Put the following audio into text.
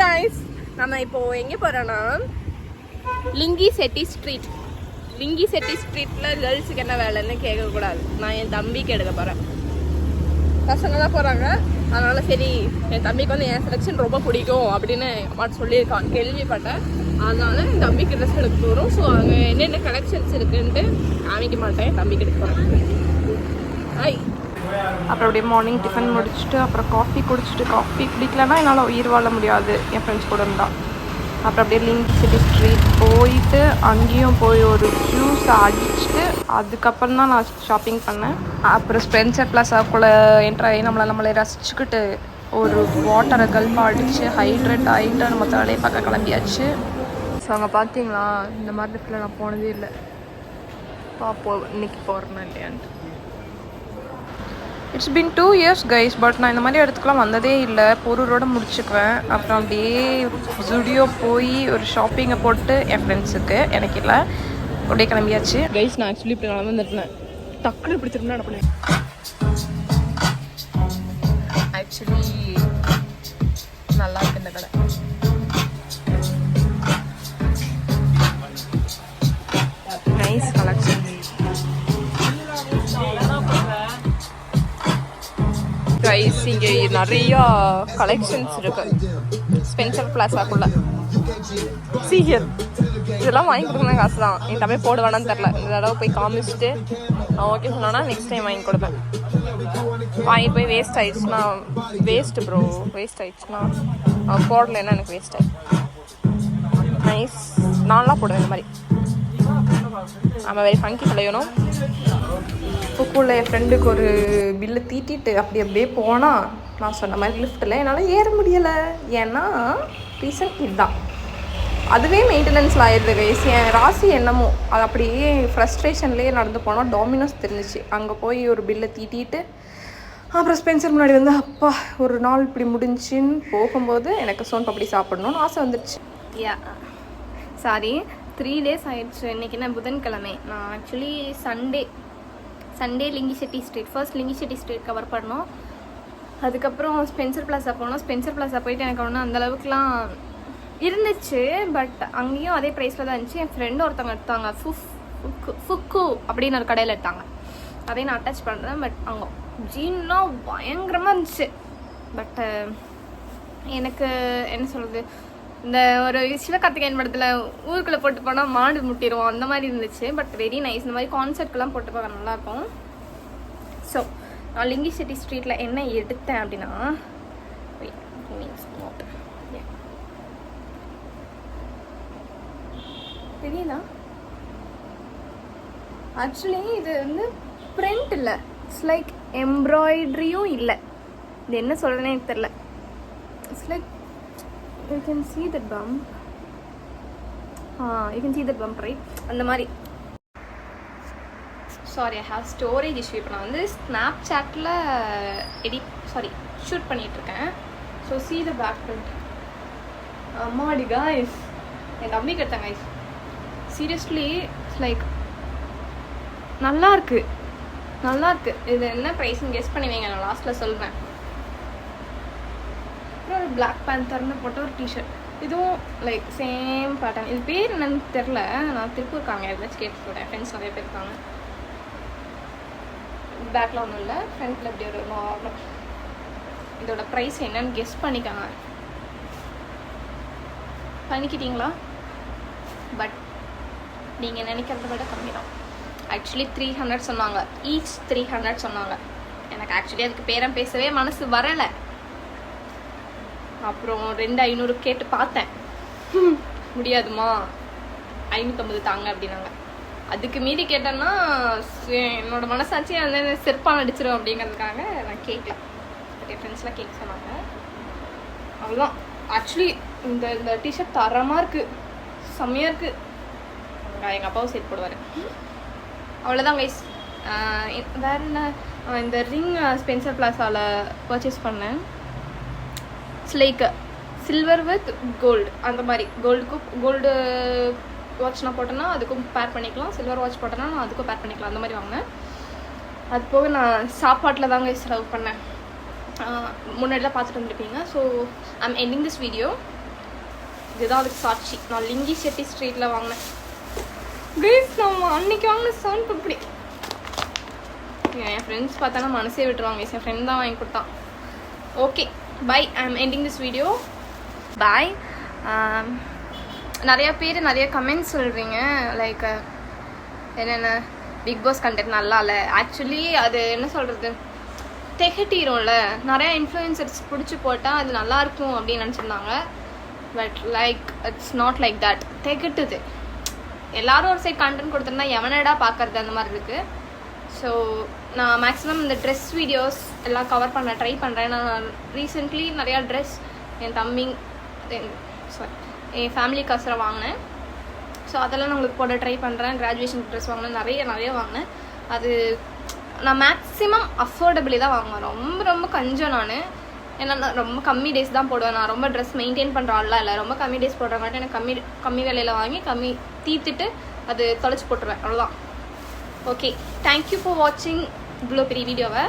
guys, நம்ம இப்போ எங்கே போகிறோன்னா லிங்கி செட்டி ஸ்ட்ரீட். லிங்கி செட்டி ஸ்ட்ரீட்டில் கேர்ள்ஸுக்கு என்ன வேலைன்னு கேட்கக்கூடாது. நான் என் தம்பிக்கு எடுக்க போகிறேன். பசங்க தான் போகிறாங்க. அதனால் சரி, என் தம்பிக்கு வந்து என் செலெக்ஷன் ரொம்ப பிடிக்கும் அப்படின்னு அம்மாட்ட சொல்லியிருக்கான், கேள்விப்பட்டேன். அதனால என் தம்பிக்கு ட்ரெஸ் எடுக்க போகிறோம். ஸோ அங்கே என்னென்ன கலெக்ஷன்ஸ் இருக்குன்ட்டு காமிக்க மாட்டேன், என் தம்பிக்கு எடுக்க போகிறேன். ஹாய். அப்புறம் அப்படியே மார்னிங் டிஃபன் முடிச்சுட்டு அப்புறம் காஃபி குடிச்சிட்டு, காஃபி குடிக்கலன்னா என்னால் உயிர் வாழ முடியாது என் ஃப்ரெண்ட்ஸ் கூட இருந்தால். அப்புறம் அப்படியே லிங்கி சிட்டி ஸ்ட்ரீட் போயிட்டு அங்கேயும் போய் ஒரு ஜூஸ் அடிச்சுட்டு அதுக்கப்புறம் தான் நான் ஷாப்பிங் பண்ணேன். அப்புறம் ஸ்பென்சர் பிளாஸாக்குள்ளே என்ட்ராகி நம்மளை ரசிச்சுக்கிட்டு ஒரு வாட்டரை கல்பாக அடித்து ஹைட்ரேட் ஆகிட்டு நம்ம வேலையை பார்க்க கிளம்பியாச்சு. ஸோ அங்கே பார்த்தீங்களா, இந்த மாதிரி இடத்துல நான் போனதே இல்லை. பார்ப்போம் இன்னைக்கு போகிறேன்னா இல்லையான்ட்டு. It's been 2 years guys, but நான் இந்த மாதிரி இடத்துக்குலாம் வந்ததே இல்லை. பொருளோடு முடிச்சுக்குவேன். அப்புறம் அப்படியே ஜுடியோ போய் ஒரு ஷாப்பிங்கை போட்டு என் ஃப்ரெண்ட்ஸுக்கு, எனக்கு இல்லை, அப்படியே கிளம்பியாச்சு. கைஸ் நான் ஆக்சுவலி இப்படி கிளம்பி வந்துருந்தேன். டக்குனு இப்படி திரும்ப நடப்பேன். ஆக்சுவலி நல்லா இருக்கு இந்த கடை. Nice collection. கைஸ் இங்கே நிறையா கலெக்ஷன்ஸ் இருக்கு ஸ்பென்சர் பிளாஸாக்குள்ள. சீரியல் இதெல்லாம் வாங்கி கொடுக்கணும் காசு தான். என் தம்பி போடுவானான்னு தெரில. இந்த தடவை போய் காமிச்சிட்டு நான் ஓகே சொன்னா நெக்ஸ்ட் டைம் வாங்கி கொடுப்பேன். வாங்கிட்டு போய் வேஸ்ட் ஆயிடுச்சுன்னா வேஸ்ட்டு ப்ரோ, வேஸ்ட் ஆயிடுச்சுன்னா போடலைன்னா எனக்கு வேஸ்ட் ஆயிடுச்சு. நைஸ், நான்லாம் போடுவேன் இந்த மாதிரி. நம்ம வெரி ஃபங்கி கலையணும். புக்குள்ள என் ஃப்ரெண்டுக்கு ஒரு பில்லு தீட்டிட்டு அப்படியே போனால் நான் சொன்ன மாதிரி லிஃப்ட்டில் என்னால் ஏற முடியலை. ஏன்னா ரீசன் இதுதான். அதுவே மெயின்டெனன்ஸில் ஆயிடுது கைஸ். என் ராசி என்னமோ அது அப்படியே ஃப்ரஸ்ட்ரேஷன்லேயே நடந்து போனால் டாமினோஸ் தெரிஞ்சிச்சு. அங்கே போய் ஒரு பில்லை தீட்டிட்டு அப்புறம் ஸ்பென்சர் முன்னாடி வந்து அப்பா ஒரு நாள் இப்படி முடிஞ்சின்னு போகும்போது எனக்கு சோன் பப்படி சாப்பிடணும்னு ஆசை வந்துடுச்சு. சாரி, 3 days ஆயிடுச்சு. இன்றைக்கி என்ன புதன்கிழமை. நான் actually Sunday லிங்கி Shetty street, first லிங்கி Shetty street cover பண்ணோம். அதுக்கப்புறம் ஸ்பென்சர் பிளாஸா போனோம். ஸ்பென்சர் பிளாஸா போயிட்டு எனக்கு ஒன்றும் அந்தளவுக்குலாம் இருந்துச்சு, பட் அங்கேயும் அதே ப்ரைஸில் தான் இருந்துச்சு. என் ஃப்ரெண்டு ஒருத்தவங்க எடுத்தாங்க, ஃபுக்கு அப்படின்னு ஒரு கடையில் எடுத்தாங்க. அதையும் நான் அட்டாச் பண்ணுறேன். பட் அங்கே ஜீன்லாம் பயங்கரமாக இருந்துச்சு. பட் எனக்கு என்ன சொல்கிறது, இந்த ஒரு சிவகார்த்திகேயன் படத்தில் ஊருக்குள்ளே போட்டு போனால் மாடு முட்டிடுவோம் அந்த மாதிரி இருந்துச்சு. But very nice. இந்த மாதிரி கான்செர்ட்கெலாம் போட்டு பார்க்க நல்லாயிருக்கும். ஸோ நான் லிங்கி செட்டி ஸ்ட்ரீட்டில் என்ன எடுத்தேன் அப்படின்னா, தெரியுதா, ஆக்சுவலி இது வந்து பிரிண்ட் இல்லை, இட்ஸ் லைக் எம்ப்ராய்டரியும் இல்லை. இது என்ன சொல்கிறேனே எனக்கு தெரில. It's like you can see that bump. You can see that bump, right? அந்த மாதிரி. Sorry, I have storage issue. இப்போ நான் வந்து ஸ்னாப்சாட்டில் ஷூட் பண்ணிகிட்ருக்கேன். So see the back print. அம்மாடி காய்ஸ், என் தம்பிக்கு எடுத்தேன் காய்ஸ். சீரியஸ்லி இட்ஸ் லைக் நல்லாயிருக்கு. இது என்ன ப்ரைஸ்ன்னு கெஸ் பண்ணி வைங்க, நான் லாஸ்ட்டில் சொல்கிறேன். அப்புறம் ஒரு பிளாக் பேந்தர்னு போட்ட ஒரு டிஷர்ட். இதுவும் லைக் சேம் பேட்டர்ன். இது பேர் என்னன்னு தெரில. நான் திருப்பூர் இருக்காங்க, எதாச்சும் கேட்டுருக்கேன். ஃப்ரெண்ட்ஸ் நிறைய பேர் இருக்காங்க. பேக்கில் ஒன்றும் இல்லை, ஃப்ரண்ட்டில் இப்படி ஒரு நார்மல். இதோட ப்ரைஸ் என்னன்னு கெஸ் பண்ணிக்காங்க. பண்ணிக்கிட்டீங்களா? பட் நீங்கள் நினைக்கிறத விட கம்மி தான். ஆக்சுவலி 300 சொன்னாங்க, ஈச் 300 சொன்னாங்க. எனக்கு ஆக்சுவலி அதுக்கு பேரம் பேசவே மனசு வரலை. அப்புறம் 2500 கேட்டு பார்த்தேன். முடியாதுமா, 550 தாங்க அப்படின்னாங்க. அதுக்கு மீறி கேட்டேன்னா என்னோட மனசாட்சி அந்த செருப்பான் அடிச்சிடும் அப்படிங்கிறதுக்காக நான் கேட்கல. பட் என் ஃப்ரெண்ட்ஸ்லாம் கேட்க சொன்னாங்க. அவ்வளோதான். ஆக்சுவலி இந்த டிஷர்ட் தரமாக இருக்குது, செம்மையாக இருக்குது. எங்கள் அப்பாவும் சேர்த்து போடுவார். அவ்வளோதான் கைஸ். வேறு என்ன, இந்த ரிங் ஸ்பென்சர் பிளாஸாவில் பர்ச்சேஸ் பண்ணேன். It's like silver with gold. அந்த மாதிரி கோல்டு வாட்ச் நான் போட்டேன்னா அதுக்கும் பேர் பண்ணிக்கலாம், சில்வர் வாட்ச் போட்டேன்னா நான் அதுக்கும் பேர் பண்ணிக்கலாம். அந்த மாதிரி வாங்கினேன். அது போக நான் சாப்பாட்டில் தாங்க செலவு பண்ணேன். முன்னாடி தான் பார்த்துட்டு வந்துருப்பீங்க. So I'm ending this video. இதுதான் அதுக்கு சாட்சி. நான் லிங்கி செட்டி ஸ்ட்ரீட்டில் வாங்கினேன் கைஸ். நம்ம அன்னைக்கு வாங்கின சவுண்ட் இப்படி என் ஃப்ரெண்ட்ஸ் பார்த்தானா மனசே விட்டுருவாங்க கைஸ். என் ஃப்ரெண்ட் தான் வாங்கி கொடுத்தான். Okay bye, I am ending this video. Bye. நிறைய பேர் நிறைய கமெண்ட்ஸ் சொல்கிறீங்க லைக் என்னென்ன பிக் பாஸ் கண்டென்ட் நல்லா இல்லை. ஆக்சுவலி அது என்ன சொல்கிறது, திகட்டிடும்ல. நிறையா இன்ஃப்ளூயன்சர்ஸ் பிடிச்சி போட்டால் அது நல்லாயிருக்கும் அப்படின்னு நினச்சிருந்தாங்க. But like it's not like that. திகட்டுது. எல்லோரும் ஒரு சைட் கண்டென்ட் கொடுத்துருந்தா எவனடா பார்க்குறது அந்த மாதிரி இருக்குது. ஸோ நான் மேக்ஸிமம் இந்த ட்ரெஸ் வீடியோஸ் எல்லாம் கவர் பண்ண ட்ரை பண்ணுறேன். நான் ரீசெண்ட்லி நிறையா ட்ரெஸ் என் தம்பி என் ஃபேமிலிக்காசரம் வாங்கினேன். ஸோ அதெல்லாம் நான் உங்களுக்கு போட ட்ரை பண்ணுறேன். கிராஜுவேஷன் ட்ரெஸ் வாங்கினேன், நிறைய வாங்கினேன். அது நான் மேக்ஸிமம் அஃபோர்டபிளி தான் வாங்குவேன். ரொம்ப கஞ்சம் நான். ஏன்னா நான் ரொம்ப கம்மி டேஸ் தான் போடுவேன். நான் ரொம்ப ட்ரெஸ் மெயின்டைன் பண்ணுற ஆள்லாம் இல்லை. ரொம்ப கம்மி டேஸ் போடுறங்காட்டி எனக்கு கம்மி விலையில் வாங்கி தீர்த்துட்டு அது தொலைச்சி போட்டுருவேன். அவ்வளோதான். ஓகே, தேங்க்யூ ஃபார் வாட்சிங் இவ்வளோ பெரிய வீடியோவை.